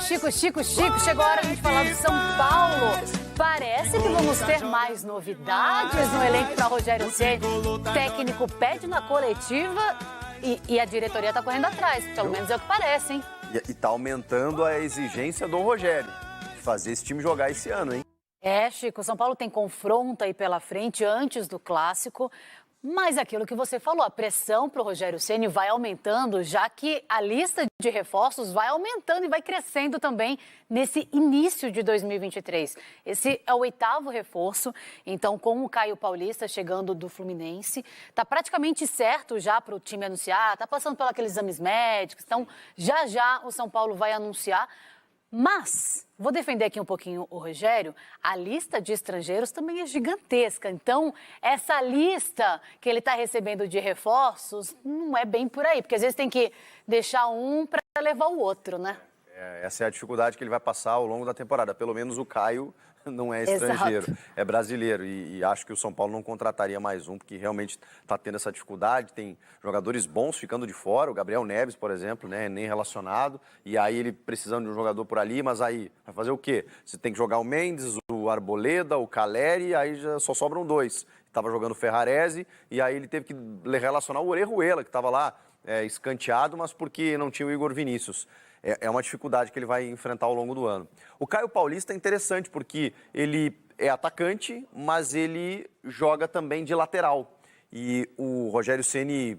Chico, chegou a hora de a gente falar do São Paulo. Parece que vamos ter mais novidades no elenco para Rogério Ceni. O técnico pede na coletiva e a diretoria está correndo atrás, pelo menos é o que parece, hein? E tá aumentando a exigência do Rogério de fazer esse time jogar esse ano, hein? Chico, o São Paulo tem confronto aí pela frente antes do Clássico. Mas aquilo que você falou, a pressão para o Rogério Ceni vai aumentando, já que a lista de reforços vai aumentando e vai crescendo também nesse início de 2023. Esse é o 8º reforço, então com o Caio Paulista chegando do Fluminense, está praticamente certo já para o time anunciar, está passando pelos aqueles exames médicos, então já o São Paulo vai anunciar. Mas, vou defender aqui um pouquinho o Rogério, a lista de estrangeiros também é gigantesca. Então, essa lista que ele está recebendo de reforços não é bem por aí, porque às vezes tem que deixar um para levar o outro, né? Essa é a dificuldade que ele vai passar ao longo da temporada. Pelo menos o Caio não é estrangeiro, é brasileiro. E acho que o São Paulo não contrataria mais um, porque realmente está tendo essa dificuldade. Tem jogadores bons ficando de fora, o Gabriel Neves, por exemplo, né, nem relacionado. E aí ele precisando de um jogador por ali, mas aí vai fazer o quê? Você tem que jogar o Mendes, o Arboleda, o Caleri, aí já só sobram dois. Estava jogando o Ferrarese, e aí ele teve que relacionar o Orejuela, que estava lá escanteado, mas porque não tinha o Igor Vinícius. É uma dificuldade que ele vai enfrentar ao longo do ano. O Caio Paulista é interessante porque ele é atacante, mas ele joga também de lateral. E o Rogério Ceni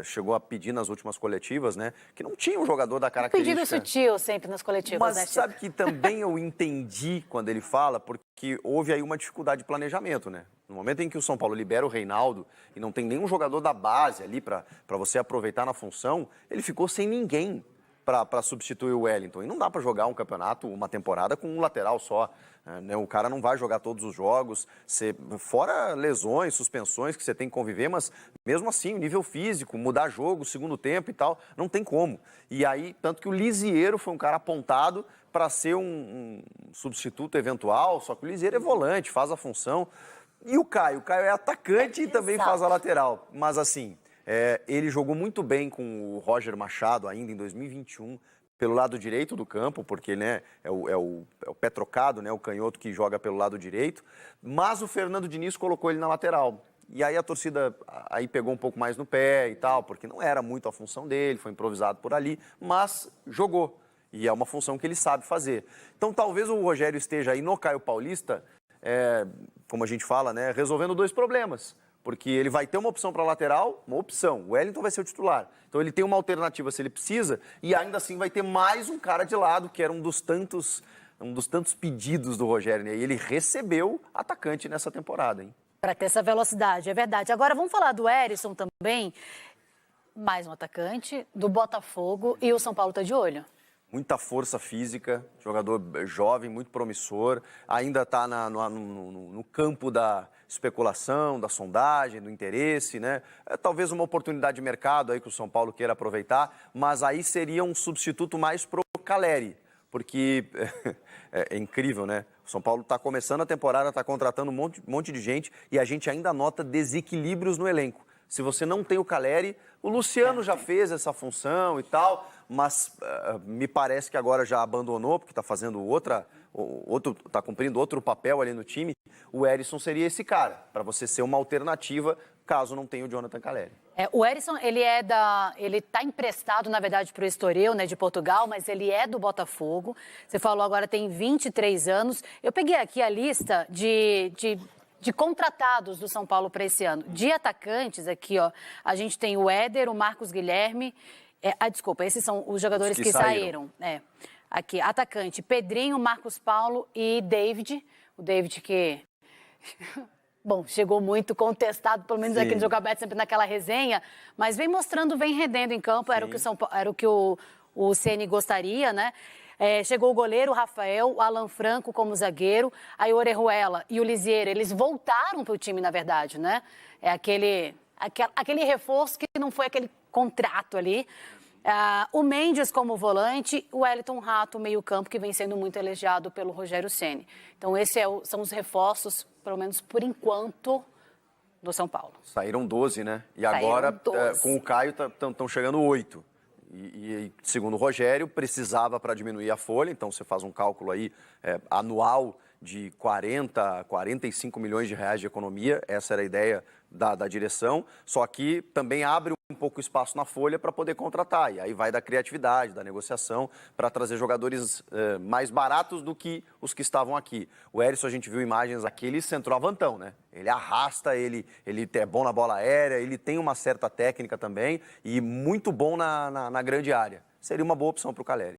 chegou a pedir nas últimas coletivas, né, que não tinha um jogador da característica... Pedido sutil sempre nas coletivas, mas, né, Chico? Sabe que também eu entendi quando ele fala, porque houve aí uma dificuldade de planejamento, né? No momento em que o São Paulo libera o Reinaldo e não tem nenhum jogador da base ali para você aproveitar na função, ele ficou sem ninguém para substituir o Wellington. E não dá para jogar um campeonato, uma temporada com um lateral só. Né? O cara não vai jogar todos os jogos, fora lesões, suspensões que você tem que conviver, mas mesmo assim, o nível físico, mudar jogo, segundo tempo e tal, não tem como. E aí, tanto que o Lisieiro foi um cara apontado para ser um substituto eventual, só que o Lisieiro é volante, faz a função. E o Caio é atacante e também faz a lateral. Mas assim... ele jogou muito bem com o Roger Machado ainda em 2021, pelo lado direito do campo, porque né, é o pé trocado, né, o canhoto que joga pelo lado direito, mas o Fernando Diniz colocou ele na lateral. E aí a torcida aí pegou um pouco mais no pé e tal, porque não era muito a função dele, foi improvisado por ali, mas jogou. E é uma função que ele sabe fazer. Então talvez o Rogério esteja aí no Caio Paulista, como a gente fala, né, resolvendo dois problemas. Porque ele vai ter uma opção para lateral, uma opção. O Wellington vai ser o titular. Então ele tem uma alternativa se ele precisa e ainda assim vai ter mais um cara de lado, que era um dos tantos pedidos do Rogério, né? E ele recebeu atacante nessa temporada, hein? Para ter essa velocidade, é verdade. Agora vamos falar do Herisson também, mais um atacante, do Botafogo, e o São Paulo está de olho. Muita força física, jogador jovem, muito promissor, ainda está no campo da especulação, da sondagem, do interesse, né? Talvez uma oportunidade de mercado aí que o São Paulo queira aproveitar, mas aí seria um substituto mais pro Caleri, porque é incrível, né? O São Paulo está começando a temporada, está contratando um monte de gente e a gente ainda nota desequilíbrios no elenco. Se você não tem o Caleri, o Luciano já fez essa função e tal, mas me parece que agora já abandonou, porque está fazendo está cumprindo outro papel ali no time. O Herisson seria esse cara, para você ser uma alternativa, caso não tenha o Jonathan Caleri. O Herisson, ele está emprestado, na verdade, para o Estoril, né, de Portugal, mas ele é do Botafogo. Você falou agora tem 23 anos. Eu peguei aqui a lista de contratados do São Paulo para esse ano. De atacantes, aqui, ó, a gente tem o Éder, o Marcos Guilherme. Desculpa, esses são os jogadores que saíram. Aqui, atacante, Pedrinho, Marcos Paulo e David. O David que... Bom, chegou muito contestado, pelo menos aqui no Jogo Aberto, sempre naquela resenha, mas vem mostrando, vem rendendo em campo, era o que o Ceni gostaria, né? Chegou o goleiro, o Rafael, o Alan Franco como zagueiro, aí o Orejuela e o Lisieiro, eles voltaram para o time, na verdade, né? Aquele reforço que não foi aquele contrato ali. O Mendes como volante, o Wellington Rato, meio campo, que vem sendo muito elogiado pelo Rogério Ceni. Então, esses são os reforços, pelo menos por enquanto, do São Paulo. Saíram 12, né? E agora, com o Caio, estão chegando 8. E segundo o Rogério, precisava para diminuir a folha, então você faz um cálculo aí anual de 40, 45 milhões de reais de economia, essa era a ideia da direção, só que também abre um pouco espaço na folha para poder contratar, e aí vai da criatividade, da negociação, para trazer jogadores mais baratos do que os que estavam aqui. O Hérisson, a gente viu imagens aqui, ele centroavantão, né? Ele arrasta, ele é bom na bola aérea, ele tem uma certa técnica também e muito bom na grande área. Seria uma boa opção para o Calleri.